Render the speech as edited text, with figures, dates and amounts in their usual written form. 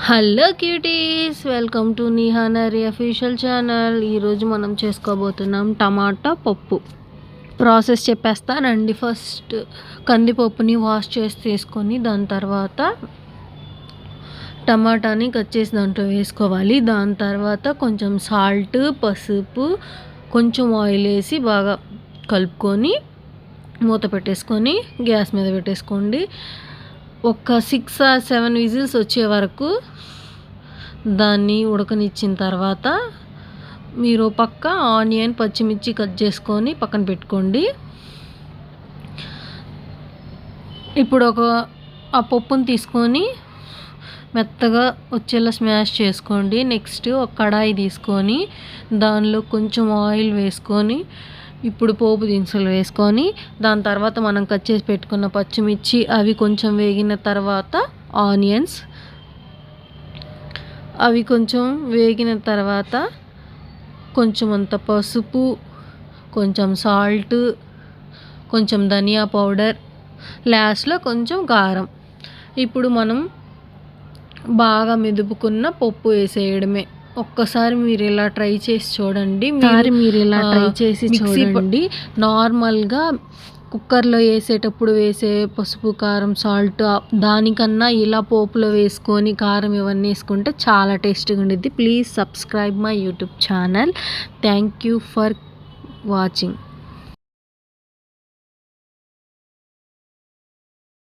Hello cuties, welcome to Nihanari official channel. ఈరోజు మనం చేసుకోబోతున్నాం టమాటా పప్పు. ప్రాసెస్ చెప్పేస్తానండి. ఫస్ట్ కందిపప్పుని వాష్ చేసి తీసుకొని దాని తర్వాత టమాటాని కట్ చేసి దాంట్లో వేసుకోవాలి. దాని తర్వాత కొంచెం సాల్ట్, పసుపు, కొంచెం ఆయిల్ వేసి బాగా కలుపుకొని మూత పెట్టేసుకొని గ్యాస్ మీద పెట్టేసుకోండి. ఒక 6 or 7 విజిల్స్ వచ్చే వరకు దాన్ని ఉడకనిచ్చిన తర్వాత మీరు పక్క ఆనియన్, పచ్చిమిర్చి కట్ చేసుకొని పక్కన పెట్టుకోండి. ఇప్పుడు ఆ పప్పుని తీసుకొని మెత్తగా వచ్చేలా స్మాష్ చేసుకోండి. నెక్స్ట్ ఒక కడాయి తీసుకొని దానిలో కొంచెం ఆయిల్ వేసుకొని ఇప్పుడు పోపు దినుసులు వేసుకొని దాని తర్వాత మనం కట్ చేసి పెట్టుకున్న పచ్చిమిర్చి అవి కొంచెం వేగిన తర్వాత ఆనియన్స్, అవి కొంచెం వేగిన తర్వాత కొంచెం అంత పసుపు, కొంచెం సాల్ట్, కొంచెం ధనియా పౌడర్, లాస్ట్లో కొంచెం కారం. ఇప్పుడు మనం బాగా మెదుపుకున్న పప్పు వేసేయడమే. ఒక్కసారి మీరు ఇలా ట్రై చేసి చూడండి. నార్మల్గా కుక్కర్లో వేసేటప్పుడు వేసే పసుపు, కారం, సాల్ట్ దానికన్నా ఇలా పోపులో వేసుకొని కారం ఇవన్నీ వేసుకుంటే చాలా టేస్టీగా ఉండిద్ది. Please subscribe my YouTube channel. Thank you for watching.